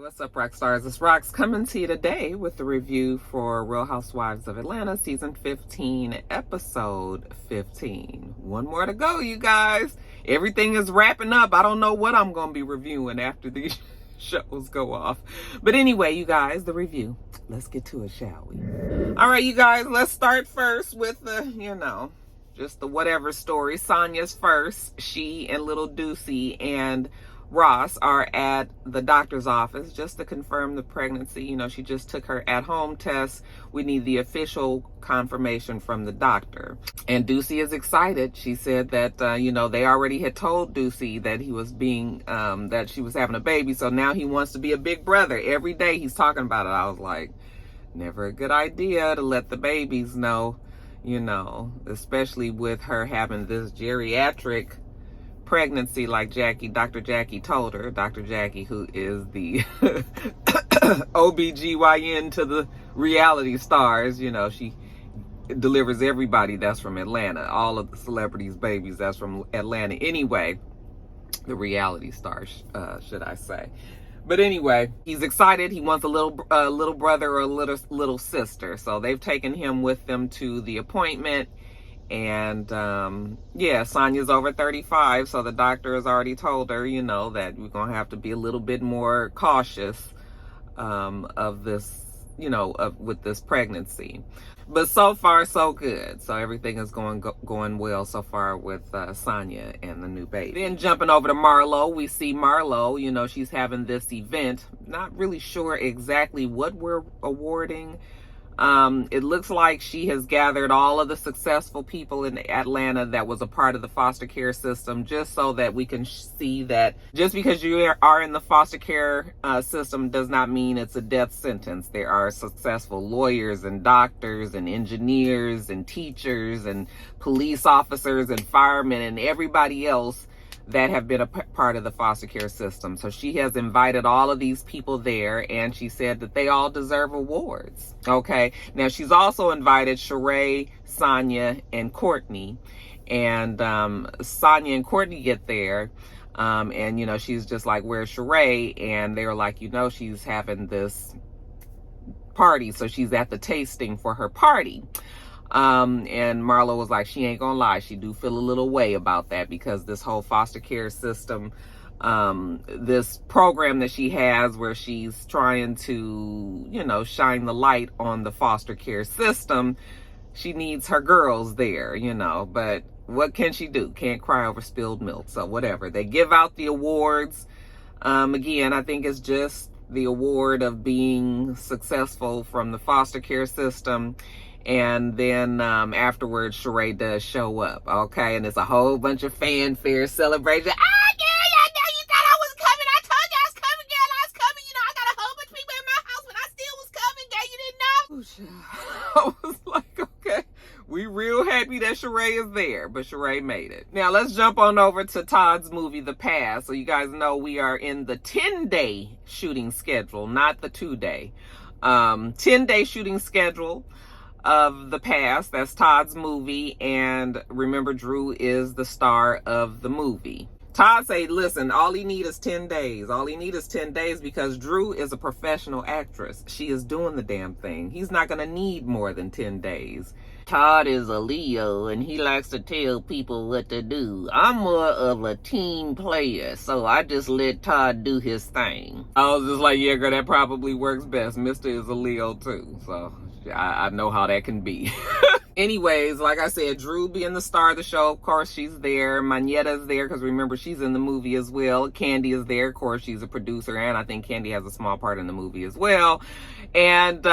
What's up, rock stars? It's Rox coming to you today with the review for Real Housewives of Atlanta, season 15, episode 15. One more to go, you guys. Everything is wrapping up. I don't know what I'm going to be reviewing after these shows go off. But anyway, you guys, the review. Let's get to it, shall we? All right, you guys, let's start first with the, just the whatever story. Sonya's first. She and little Deucey and Ross are at the doctor's office just to confirm the pregnancy. She just took her at-home test. We need the official confirmation from the doctor. And Deucey is excited. She said that, they already had told Deucey that he was that she was having a baby. So now he wants to be a big brother. Every day he's talking about it. I was like, never a good idea to let the babies know, especially with her having this geriatric pregnancy like Dr. Jackie told her. Dr. Jackie, who is the OBGYN to the reality stars, she delivers everybody that's from Atlanta. All of the celebrities' babies that's from Atlanta. Anyway, the reality stars, should I say. But anyway, he's excited. He wants a little brother or a little sister. So they've taken him with them to the appointment. And Sonya's over 35, so the doctor has already told her, that we're gonna have to be a little bit more cautious of this, with this pregnancy. But so far, so good. So everything is going well so far with Sonya and the new baby. Then jumping over to Marlo, we see Marlo. She's having this event. Not really sure exactly what we're awarding. It looks like she has gathered all of the successful people in Atlanta that was a part of the foster care system, just so that we can see that just because you are in the foster care system does not mean it's a death sentence. There are successful lawyers and doctors and engineers and teachers and police officers and firemen and everybody else that have been a part of the foster care system. So she has invited all of these people there, and she said that they all deserve awards. Okay. Now she's also invited Sheree, Sonya, and Courtney. And Sonya and Courtney get there, and she's just like, "Where's Sheree?" And they were like, she's having this party, so she's at the tasting for her party. And Marlo was like, she ain't gonna lie, she do feel a little way about that, because this whole foster care system, this program that she has where she's trying to, shine the light on the foster care system, she needs her girls there, but what can she do? Can't cry over spilled milk. So whatever. They give out the awards. Again, I think it's just the award of being successful from the foster care system. And then afterwards, Sheree does show up, okay? And it's a whole bunch of fanfare, celebration. Girl, you thought I was coming. I told you I was coming, girl. I was coming. I got a whole bunch of people in my house, but I still was coming, girl. You didn't know? I was like, okay. We real happy that Sheree is there, but Sheree made it. Now, let's jump on over to Todd's movie, The Past. So you guys know we are in the 10-day shooting schedule, not the 2-day. 10-day shooting schedule of The Past. That's Todd's movie, and remember, Drew is the star of the movie. Todd say, listen, all he need is 10 days. All he need is 10 days because Drew is a professional actress. She is doing the damn thing. He's not gonna need more than 10 days. Todd is a Leo, and he likes to tell people what to do. I'm more of a team player, so I just let Todd do his thing. I was just like, yeah, girl, that probably works best. Mr. is a Leo too, so I know how that can be. Anyways, like I said, Drew being the star of the show, of course, she's there. Manyetta's there, because remember, she's in the movie as well. Candy is there. Of course, she's a producer, and I think Candy has a small part in the movie as well. And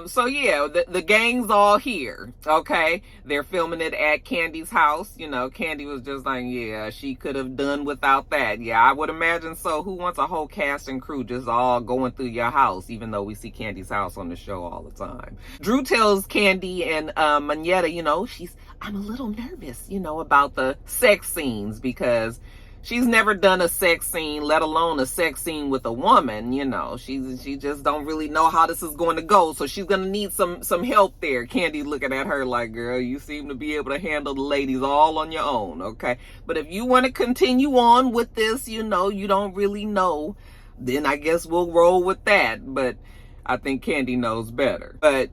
so, yeah, the gang's all here, okay? They're filming it at Candy's house. Candy was just like, yeah, she could have done without that. Yeah, I would imagine so. Who wants a whole cast and crew just all going through your house, even though we see Candy's house on the show all the time? Drew tells Candy and Manetta, I'm a little nervous, about the sex scenes, because she's never done a sex scene, let alone a sex scene with a woman. She just don't really know how this is going to go. So she's going to need some help there. Candy looking at her like, girl, you seem to be able to handle the ladies all on your own. Okay. But if you want to continue on with this, you don't really know then I guess we'll roll with that. But I think Kandi knows better. But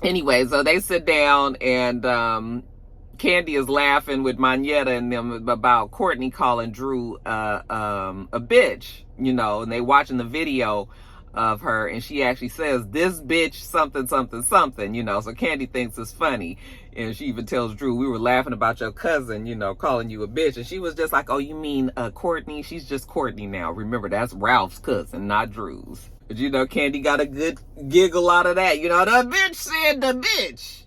anyway, so they sit down, and Kandi is laughing with Manetta and them about Courtney calling Drew a bitch, you know, and they watching the video of her, and she actually says, this bitch something something something, you know. So Kandi thinks it's funny, and she even tells Drew, we were laughing about your cousin, you know, calling you a bitch. And she was just like, oh, you mean Courtney? She's just Courtney now. Remember, that's Ralph's cousin, not Drew's. But you know, Kandi got a good giggle out of that. You know, the bitch said the bitch.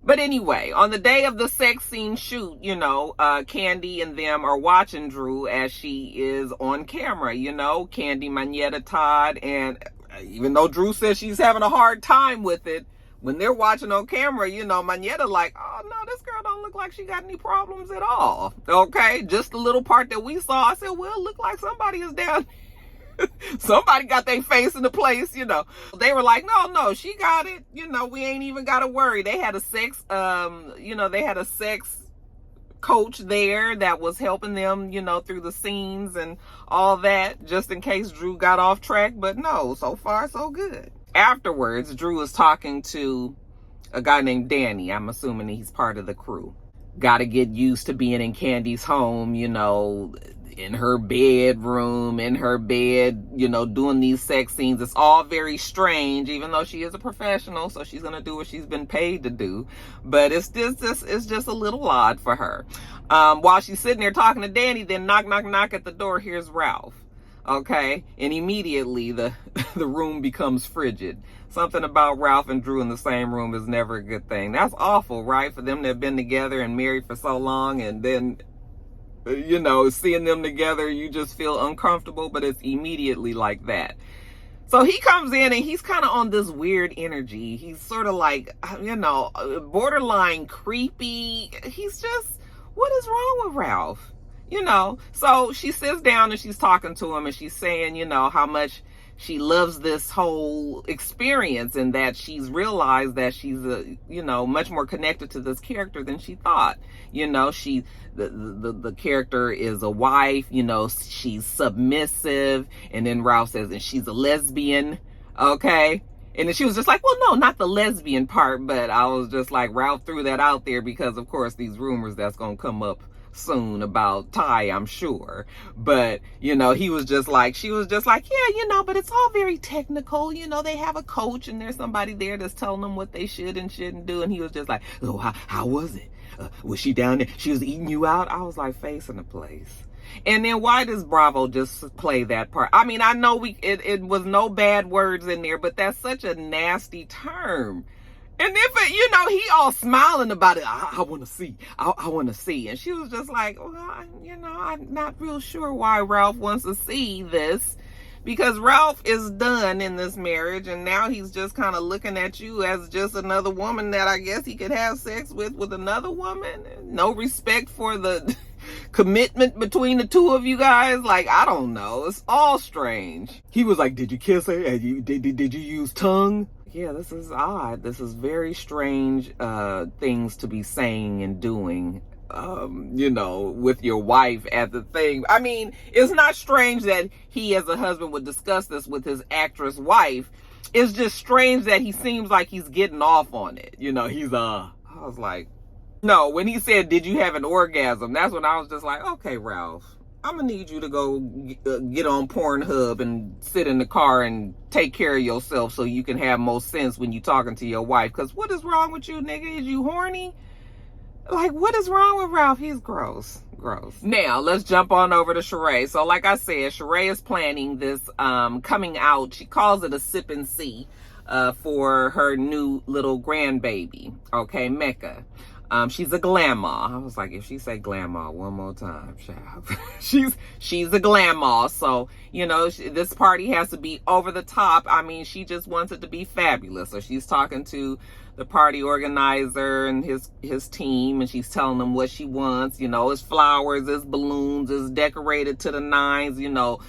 But anyway, on the day of the sex scene shoot, you know, Kandi and them are watching Drew as she is on camera. You know, Kandi, Manetta, Todd, and even though Drew says she's having a hard time with it, when they're watching on camera, you know, Manetta like, oh no, this girl don't look like she got any problems at all. Okay, just the little part that we saw, I said, well, look like somebody is down. Somebody got their face in the place, you know. They were like, no, she got it. You know, we ain't even got to worry. They had a sex, you know, they had a sex coach there that was helping them, you know, through the scenes and all that, just in case Drew got off track. But no, so far, so good. Afterwards, Drew was talking to a guy named Danny. I'm assuming he's part of the crew. Got to get used to being in Kandi's home, you know, in her bedroom, in her bed, you know, doing these sex scenes. It's all very strange, even though she is a professional, so she's gonna do what she's been paid to do. But it's just a little odd for her. While she's sitting there talking to Danny, then knock, knock, knock at the door. Here's Ralph. Okay, and immediately the room becomes frigid. Something about Ralph and Drew in the same room is never a good thing. That's awful, right? For them to have been together and married for so long, and then, you know, seeing them together, you just feel uncomfortable, but it's immediately like that. So he comes in and he's kind of on this weird energy. He's sort of like, you know, borderline creepy. He's just, what is wrong with Ralph? You know, so she sits down and she's talking to him and she's saying, you know, how much she loves this whole experience and that she's realized that she's, you know, much more connected to this character than she thought. You know, the character is a wife, you know, she's submissive. And then Ralph says, and she's a lesbian. Okay. And then she was just like, well, no, not the lesbian part. But I was just like, Ralph threw that out there because, of course, these rumors that's going to come up soon about Ty, I'm sure. But, you know, she was just like, yeah, you know, but it's all very technical. You know, they have a coach and there's somebody there that's telling them what they should and shouldn't do. And he was just like, oh, how was it? Was she down there? She was eating you out? I was like, face in the place. And then why does Bravo just play that part? I mean, I know it was no bad words in there, but that's such a nasty term. And if you know, he all smiling about it. I want to see. I want to see. And she was just like, well, you know, I'm not real sure why Ralph wants to see this. Because Ralph is done in this marriage. And now he's just kind of looking at you as just another woman that I guess he could have sex with another woman. No respect for the commitment between the two of you guys. Like, I don't know. It's all strange. He was like, did you kiss her? Did you use tongue? Yeah, this is odd. This is very strange things to be saying and doing, you know, with your wife at the thing. I mean, it's not strange that he as a husband would discuss this with his actress wife. It's just strange that he seems like he's getting off on it. You know, I was like, no, when he said, did you have an orgasm? That's when I was just like, okay, Ralph, I'm gonna need you to go get on Pornhub and sit in the car and take care of yourself so you can have more sense when you talking to your wife. Because what is wrong with you, nigga? Is you horny? Like, what is wrong with Ralph? He's gross. Now, let's jump on over to Sheree. So, like I said, Sheree is planning this coming out. She calls it a sip and see for her new little grandbaby. Okay, Mecca. She's a grandma. I was like, if she say grandma one more time, child. she's a grandma. So, you know, this party has to be over the top. I mean, she just wants it to be fabulous. So she's talking to the party organizer and his team, and she's telling them what she wants. You know, it's flowers, it's balloons, it's decorated to the nines. You know,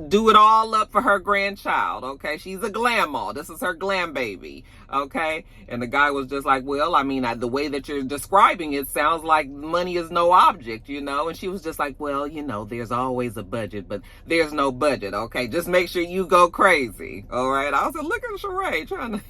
do it all up for her grandchild, okay? She's a grandma. This is her glam baby, okay? And the guy was just like, well, I mean, the way that you're describing it sounds like money is no object, you know? And she was just like, well, you know, there's always a budget, but there's no budget, okay? Just make sure you go crazy, all right? I was like, look at Sheree trying to...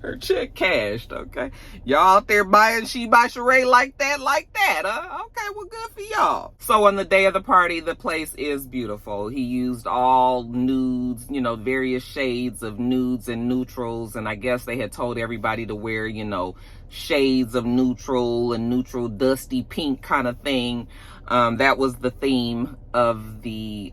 her check cashed, okay? Y'all out there buying She by Sheree like that, huh? Okay, well, good for y'all. So on the day of the party, the place is beautiful. He used all nudes, you know, various shades of nudes and neutrals, and I guess they had told everybody to wear, you know, shades of neutral and neutral dusty pink kind of thing. That was the theme of the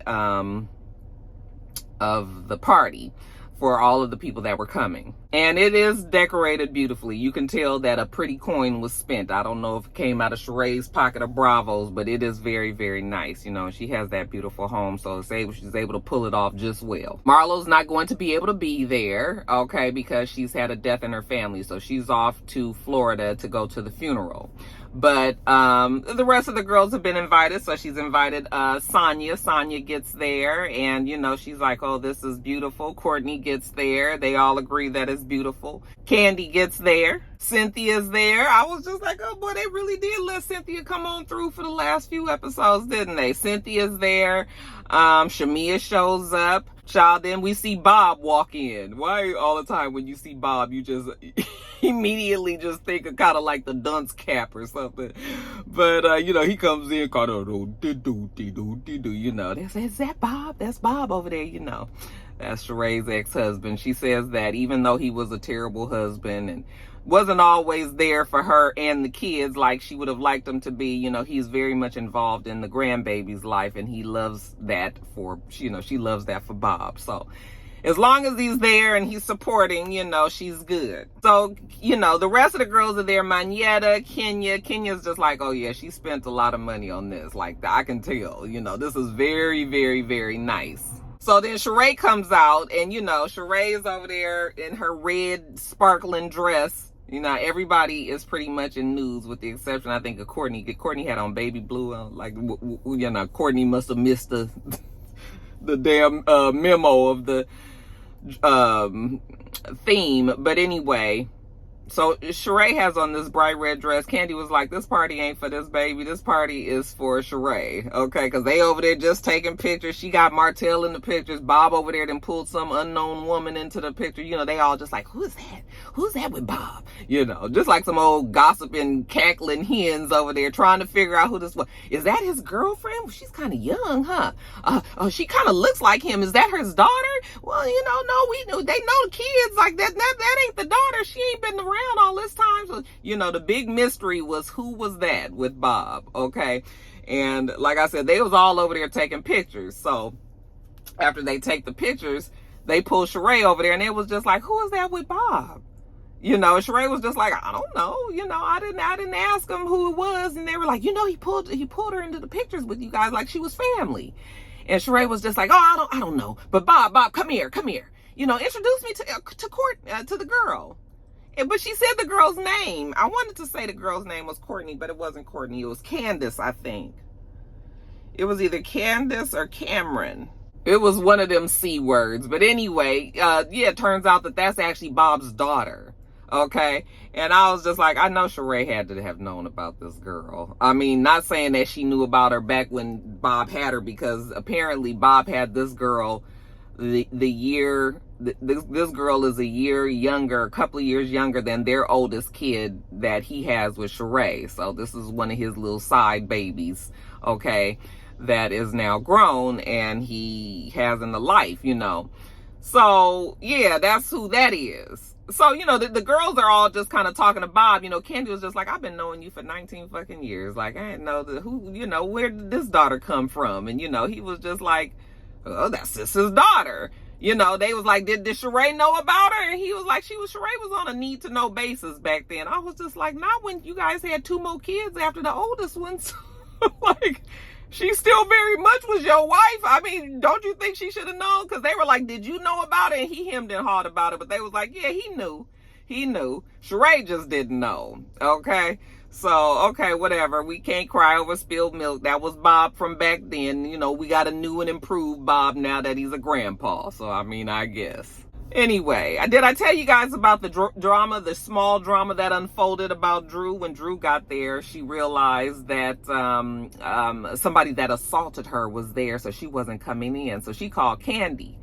party for all of the people that were coming. And it is decorated beautifully. You can tell that a pretty coin was spent. I don't know if it came out of Sheree's pocket or Bravo's, but it is very, very nice. You know, she has that beautiful home, so she's able to pull it off just well. Marlo's not going to be able to be there, okay, because she's had a death in her family, so she's off to Florida to go to the funeral. But the rest of the girls have been invited, so she's invited Sonia. Sonia gets there, and, you know, she's like, oh, this is beautiful. Courtney gets there. They all agree that it's beautiful. Candy gets there. Cynthia's there. I was just like, oh, boy, they really did let Cynthia come on through for the last few episodes, didn't they? Cynthia's there. Shamia shows up. Child, then we see Bob walk in. Why all the time when you see Bob, you just immediately just think of kind of like the dunce cap or something. But, you know, he comes in, kind of, you know, they say, is that Bob? That's Bob over there, you know. That's Sheree's ex-husband. She says that even though he was a terrible husband and wasn't always there for her and the kids like she would have liked him to be, you know, he's very much involved in the grandbaby's life, and he loves that for, you know, she loves that for Bob. So as long as he's there and he's supporting, you know, she's good. So, you know, the rest of the girls are there. Manietta, Kenya. Kenya's just like, oh yeah, she spent a lot of money on this. Like, I can tell, you know, this is very, very, very nice. So then Sheree comes out, and, you know, Sheree is over there in her red sparkling dress. You know, everybody is pretty much in nudes with the exception, I think, of Courtney. Courtney had on baby blue. Like, you know, Courtney must have missed the damn memo of the theme. But anyway, so Sheree has on this bright red dress. Candy was like, this party ain't for this baby. This party is for Sheree, okay? Because they over there just taking pictures. She got Martell in the pictures. Bob over there then pulled some unknown woman into the picture. You know, they all just like, who's that? Who's that with Bob? You know, just like some old gossiping, cackling hens over there trying to figure out who this was. Is that his girlfriend? Well, she's kind of young, huh? Oh, she kind of looks like him. Is that his daughter? Well, you know, no, we know, they know the kids like that. That ain't the daughter. She ain't been around all this time. So, you know, the big mystery was who was that with Bob, okay? And like I said, they was all over there taking pictures. So after they take the pictures, they pull Sheree over there, and it was just like, who is that with Bob? You know, Sheree was just like, I don't know. You know, I didn't ask him who it was. And they were like, you know, he pulled her into the pictures with you guys like she was family. And Sheree was just like, oh, I don't know. But Bob, come here. You know, introduce me to the girl. But she said the girl's name. I wanted to say the girl's name was Courtney, but it wasn't Courtney. It was Candace, I think. It was either Candace or Cameron. It was one of them C words. But anyway, yeah, it turns out that that's actually Bob's daughter. Okay. And I was just like, I know Sheree had to have known about this girl. I mean, not saying that she knew about her back when Bob had her, because apparently Bob had this girl this girl is a couple of years younger than their oldest kid that he has with Sheree. So this is one of his little side babies, okay, that is now grown and he has in the life, you know. So yeah, that's who that is. So, you know, the girls are all just kind of talking to Bob. You know, Candy was just like, I've been knowing you for 19 fucking years. Like, I didn't know where did this daughter come from? And, you know, he was just like, oh, that's sister's daughter. You know, they was like, did Sheree know about her? And he was like, Sheree was on a need to know basis back then. I was just like, not when you guys had 2 more kids after the oldest ones. Like, she still very much was your wife. I mean, don't you think she should have known? Because they were like, did you know about it? And he hemmed and hawed about it. But they was like, yeah, he knew. Sheree just didn't know. Okay. So, okay, whatever. We can't cry over spilled milk. That was Bob from back then. You know, we got a new and improved Bob now that he's a grandpa. So, I mean, I guess. Anyway, did I tell you guys about the drama, the small drama that unfolded about Drew? When Drew got there, she realized that somebody that assaulted her was there, so she wasn't coming in. So she called Candy.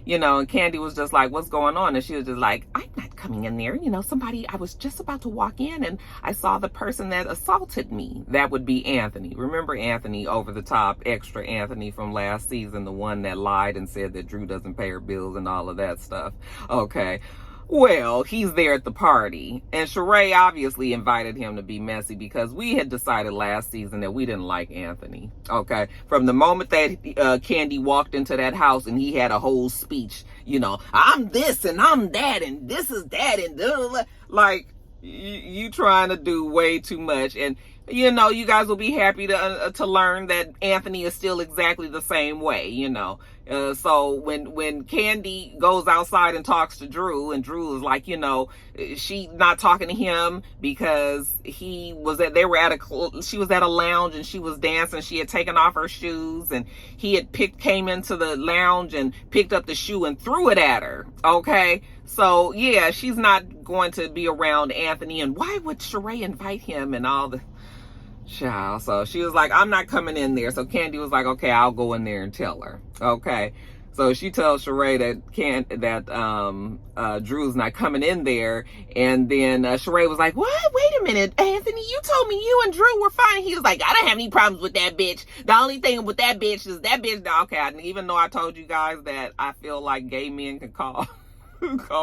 You know, and Candy was just like, what's going on? And she was just like, I'm not coming in there. You know, I was just about to walk in and I saw the person that assaulted me. That would be Anthony. Remember Anthony, over the top, extra Anthony from last season, the one that lied and said that Drew doesn't pay her bills and all of that stuff. Okay. Well, he's there at the party, and Sheree obviously invited him to be messy because we had decided last season that we didn't like Anthony, okay? From the moment that Candy walked into that house and he had a whole speech, you know, I'm this and I'm that and this is that and like, you trying to do way too much. And you know, you guys will be happy to learn that Anthony is still exactly the same way, you know. So when Candy goes outside and talks to Drew, and Drew is like, you know, she not talking to him because she was at a lounge and she was dancing. She had taken off her shoes and he had came into the lounge and picked up the shoe and threw it at her. Okay. So yeah, she's not going to be around Anthony, and why would Sheree invite him and all the child? So she was like, I'm not coming in there. So Candy was like, okay, I'll go in there and tell her. Okay. So she tells Sheree that Drew's not coming in there. And then Sheree was like, what? Wait a minute, Anthony, you told me you and Drew were fine. He was like, I don't have any problems with that bitch. The only thing with that bitch is that bitch. Okay, even though I told you guys that I feel like gay men can call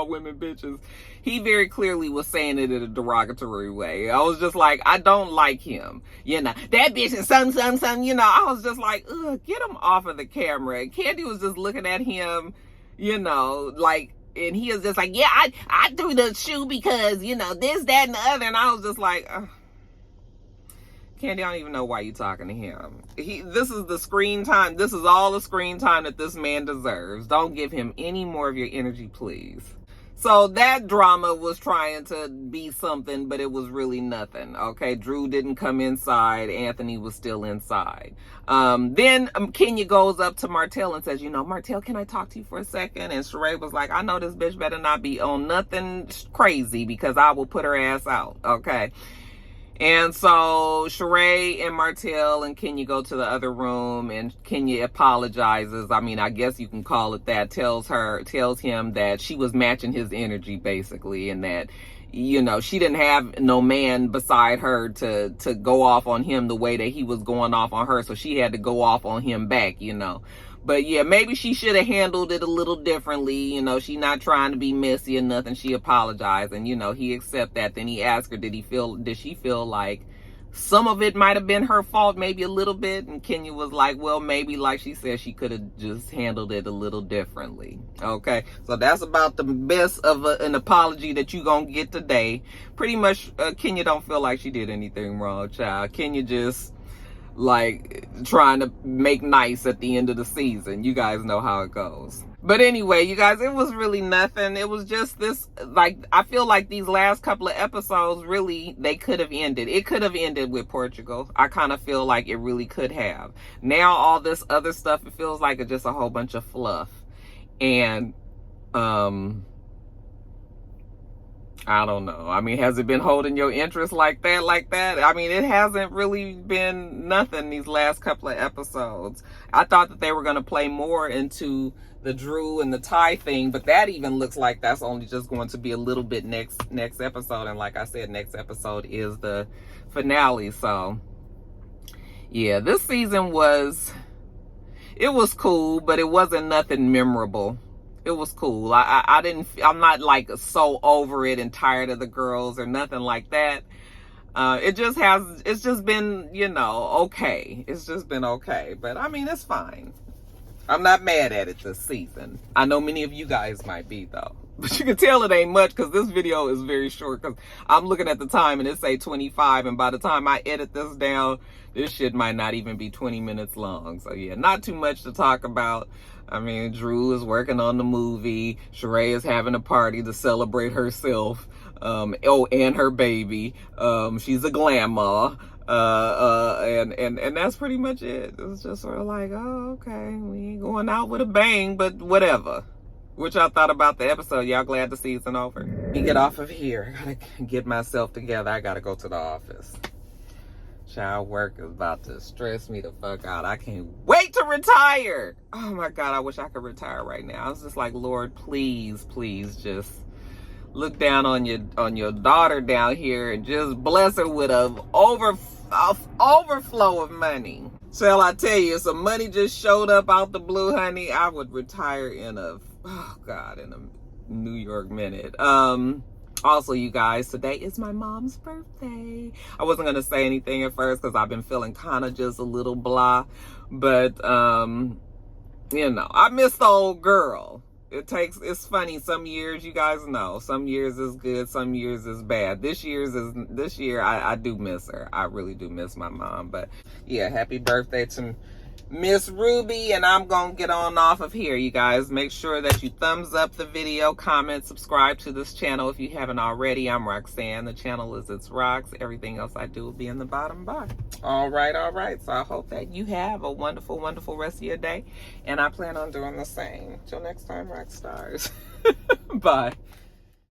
women bitches, he very clearly was saying it in a derogatory way. I was just like, I don't like him. You know, that bitch is something, you know. I was just like, ugh, get him off of the camera. And Candy was just looking at him, you know, like, and he was just like, yeah, I threw the shoe because, you know, this, that, and the other. And I was just like, ugh. Candy, I don't even know why you're talking to him. This is the screen time. This is all the screen time that this man deserves. Don't give him any more of your energy, please. So that drama was trying to be something, but it was really nothing. Okay, Drew didn't come inside. Anthony was still inside. Then Kenya goes up to Martell and says, you know, Martell, can I talk to you for a second? And Sheree was like, I know this bitch better not be on nothing crazy because I will put her ass out. Okay. And so Sheree and Martell and Kenya go to the other room, and Kenya apologizes. I mean, I guess you can call it that. Tells him that she was matching his energy, basically, and that, you know, she didn't have no man beside her to go off on him the way that he was going off on her. So she had to go off on him back, you know. But yeah, maybe she should have handled it a little differently. You know, she not trying to be messy or nothing. She apologized, and you know, he accept that. Then he asked her, did she feel like some of it might have been her fault, maybe a little bit? And Kenya was like, well, maybe, like she said, she could have just handled it a little differently. Okay, so that's about the best of an apology that you gonna get today. Pretty much, Kenya don't feel like she did anything wrong, child. Kenya just like trying to make nice at the end of the season. You guys know how it goes. But anyway, you guys, it was really nothing. It was just this, like, I feel like these last couple of episodes, really, they could have ended. It could have ended with Portugal. I kind of feel like it really could have. Now, all this other stuff, it feels like it's just a whole bunch of fluff. And, I don't know. I mean, has it been holding your interest like that? I mean, it hasn't really been nothing these last couple of episodes. I thought that they were going to play more into the Drew and the Ty thing, but that even looks like that's only just going to be a little bit next episode. And like I said, next episode is the finale. So yeah, this season was cool, but it wasn't nothing memorable. It was cool. I'm not like so over it and tired of the girls or nothing like that. It's just been, you know, okay. It's just been okay. But I mean, it's fine. I'm not mad at it this season. I know many of you guys might be though. But you can tell it ain't much because this video is very short, because I'm looking at the time and it say 25, and by the time I edit this down, this shit might not even be 20 minutes long. So yeah, not too much to talk about. I mean, Drew is working on the movie. Sheree is having a party to celebrate herself. Oh, and her baby. She's a grandma. And that's pretty much it. It's just sort of like, oh, okay, we ain't going out with a bang, but whatever. What y'all thought about the episode? Y'all glad the season over? Let me get off of here. I gotta get myself together. I gotta go to the office. Child work is about to stress me the fuck out. I can't wait to retire. Oh my God, I wish I could retire right now. I was just like, Lord, please, please just look down on your daughter down here and just bless her with a overflow of money. Shall I tell you, if some money just showed up out the blue, honey, I would retire in a New York minute. Also, you guys, today is my mom's birthday. I wasn't going to say anything at first because I've been feeling kind of just a little blah. But, you know, I miss the old girl. It's funny, some years, you guys know, some years is good, some years is bad. This year, I do miss her. I really do miss my mom. But, yeah, happy birthday to Miss Ruby, and I'm gonna get on off of here, you guys. Make sure that you thumbs up the video, comment, subscribe to this channel if you haven't already. I'm Roxanne. The channel is itsrox. Everything else I do will be in the bottom bar. All right. So I hope that you have a wonderful, wonderful rest of your day, and I plan on doing the same. Till next time, rock stars. Bye.